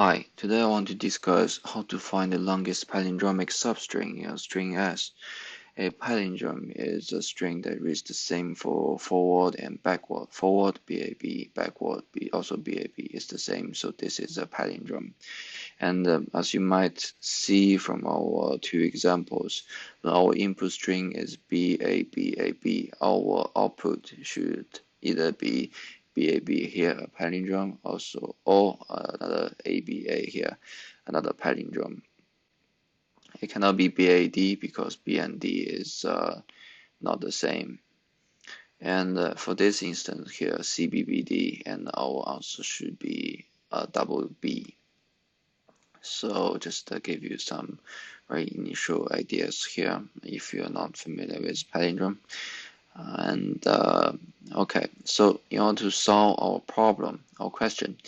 Hi, today I want to discuss how to find the longest palindromic substring in a string S. A palindrome is a string that reads the same for forward and backward. Forward BAB, backward also BAB is the same, so this is a palindrome. And as you might see from our two examples, when our input string is BABAB, our output should either be BAB here, a palindrome, also, or another ABA here, another palindrome. It cannot be BAD because B and D is not the same. And for this instance here, CBBD, and our answer should be double B. So just to give you some very initial ideas here, if you're not familiar with palindrome. Okay, so in order to solve our problem, our question,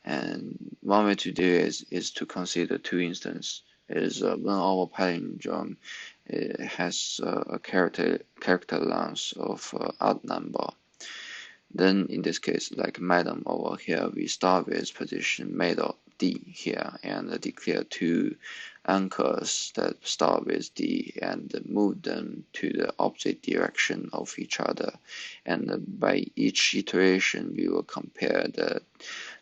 and one way to do is to consider two instances. Is when our palindrome has a character length of odd number. Then in this case, like madam over here, we start with position middle D here and declare two anchors that start with D and move them to the opposite direction of each other. And by each iteration, we will compare the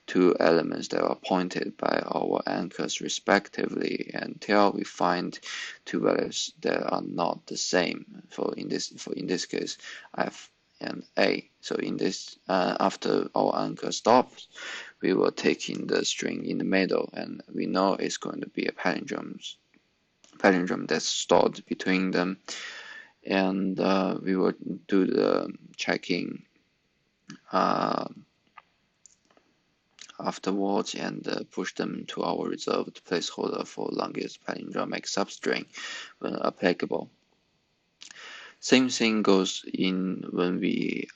two elements that are pointed by our anchors respectively until we find two values that are not the same. In this case, F and A. So in this, after our anchor stops, we will take in the string in the middle, and we know it's going to be a palindrome that's stored between them, and we will do the checking afterwards and push them to our reserved placeholder for longest palindromic substring when applicable. Same thing goes in when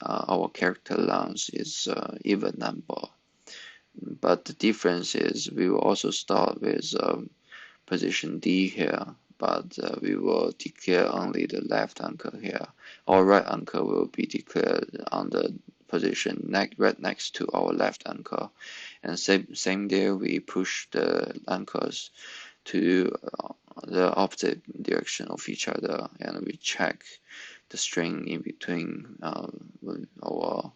our character length is even number, but the difference is we will also start with position D here, but we will declare only the left anchor here. Our right anchor will be declared on the position right next to our left anchor, and same there, we push the anchors to the opposite direction of each other, and we check the string in between when our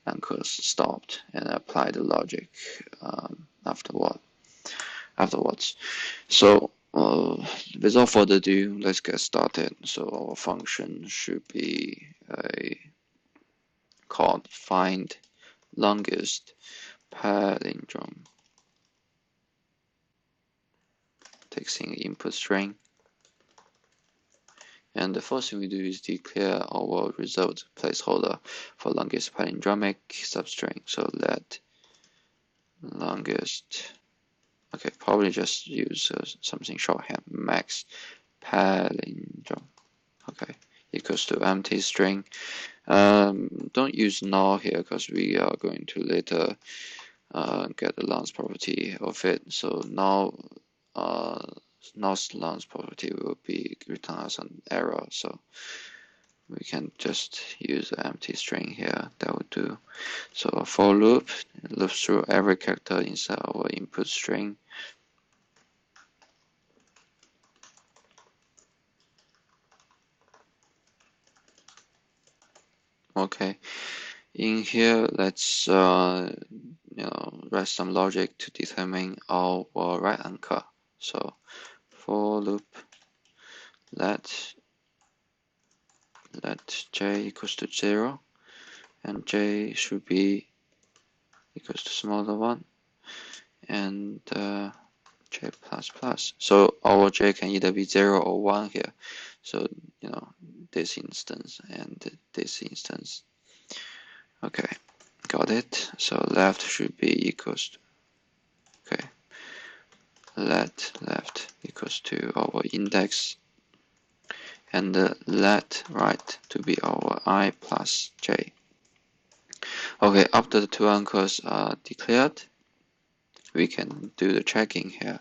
anchors stopped, and apply the logic afterwards. So without further ado, let's get started. So our function should be called find longest palindrome. Takes in input string. And the first thing we do is declare our result placeholder for longest palindromic substring. So let longest, okay, probably just use something shorthand, max palindrome, okay, equals to empty string. Don't use null here because we are going to later get the length property of it. So now null's length property will be return as an error, so we can just use an empty string here. That would do. So a for loop loops through every character inside our input string. Okay, in here let's write some logic to determine our right anchor. So for loop let j equals to 0, and j should be equals to smaller 1, and j plus plus. So our j can either be 0 or 1 here. So this instance and this instance. Okay, got it. So left should be equals to, okay, let left equals to our index, and let right to be our I plus j. Okay, after the two anchors are declared, we can do the checking here.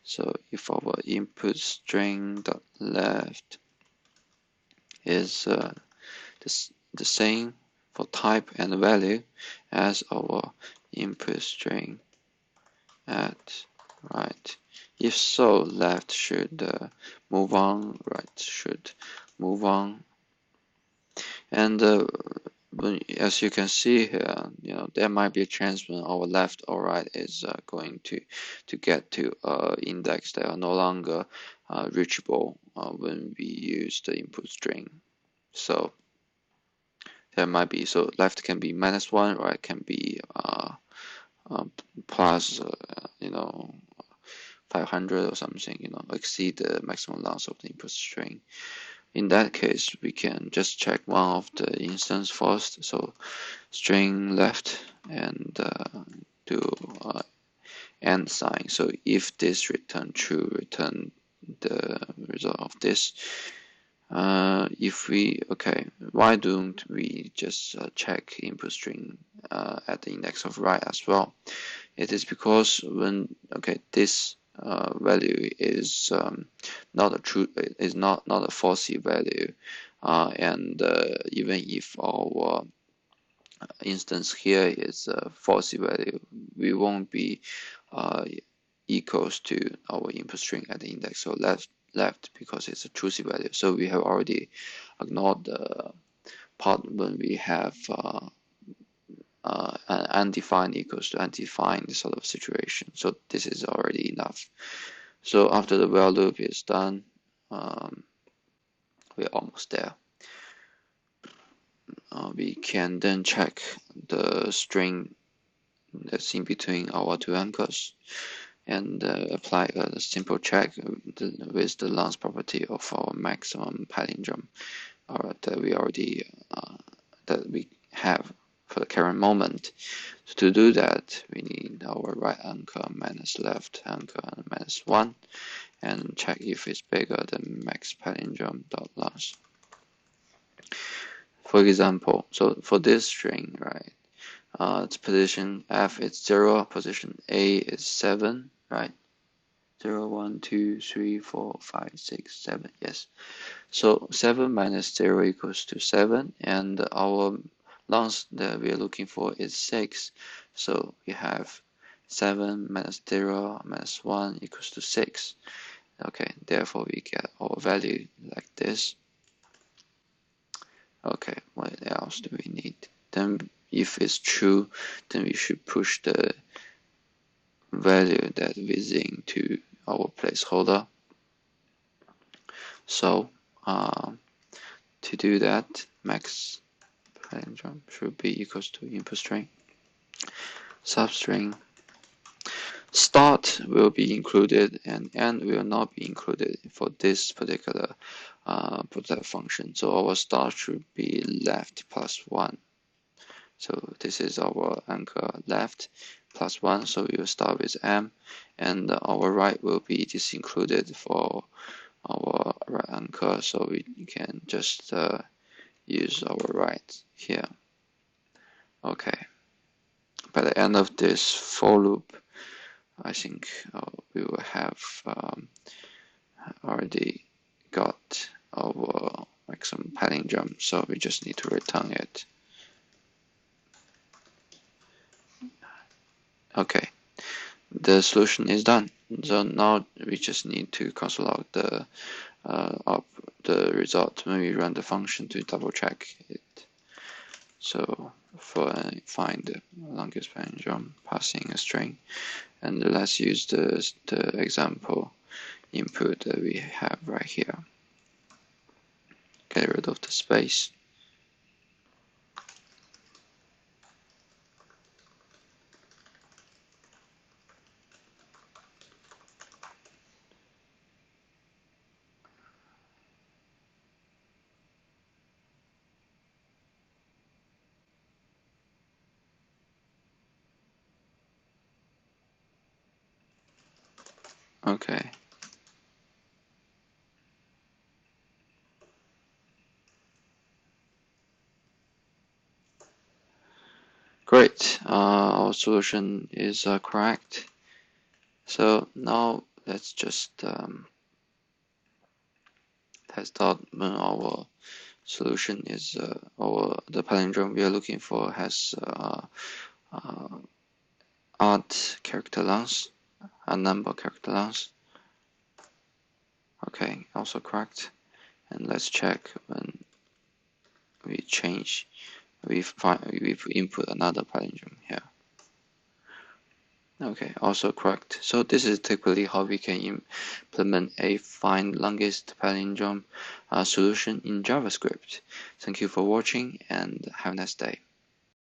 So if our input string dot left is the same for type and value as our input string at right? If so, left should move on, right should move on. And as you can see here, there might be a chance when our left or right is going to get to index that are no longer reachable when we use the input string. So there might be, so left can be -1, right can be plus 500 or something, exceed the maximum length of the input string. In that case, we can just check one of the instance first. So string left and do and sign. So if this return true, return the result of this. Okay, why don't we just check input string at the index of right as well? It is because when, okay, this value is not a true, is not a falsy value, and even if our instance here is a falsy value, we won't be equals to our input string at the index. So left because it's a true value. So we have already ignored the part when we have an undefined equals to undefined sort of situation. So this is already enough. So after the while loop is done, we're almost there. We can then check the string that's in between our two anchors and apply a simple check with the length property of our maximum palindrome that we already that we have for the current moment. So to do that, we need our right anchor minus left anchor -1 and check if it's bigger than max palindrome dot length. For example, so for this string, right, its position F is 0, position A is 7, right? 0, 1, 2, 3, 4, 5, 6, 7, yes. So 7 minus 0 equals to 7, and our length that we are looking for is 6. So we have 7 minus 0 minus 1 equals to 6. Okay, therefore we get our value like this. Okay, what else do we need? Then if it's true, then we should push the value that within to our placeholder. So to do that, max palindrome should be equals to input string substring. Start will be included and end will not be included for this particular function. So our start should be left +1. So this is our anchor left +1. So we will start with M, and our right will be disincluded for our right anchor. So we can just use our right here. Okay. By the end of this for loop, I think we will have already got our maximum palindrome, so we just need to return it. Okay, the solution is done. So now we just need to console log the result when we run the function to double check it. So find the longest palindrome passing a string, and let's use the example input that we have right here. Get rid of the space. Okay. Great, our solution is correct. So now let's just test out when our solution is the palindrome we are looking for has odd character length a number character length. Okay, also correct. And let's check when we change, we've input another palindrome here. Okay, also correct. So this is typically how we can implement a find longest palindrome solution in JavaScript. Thank you for watching and have a nice day.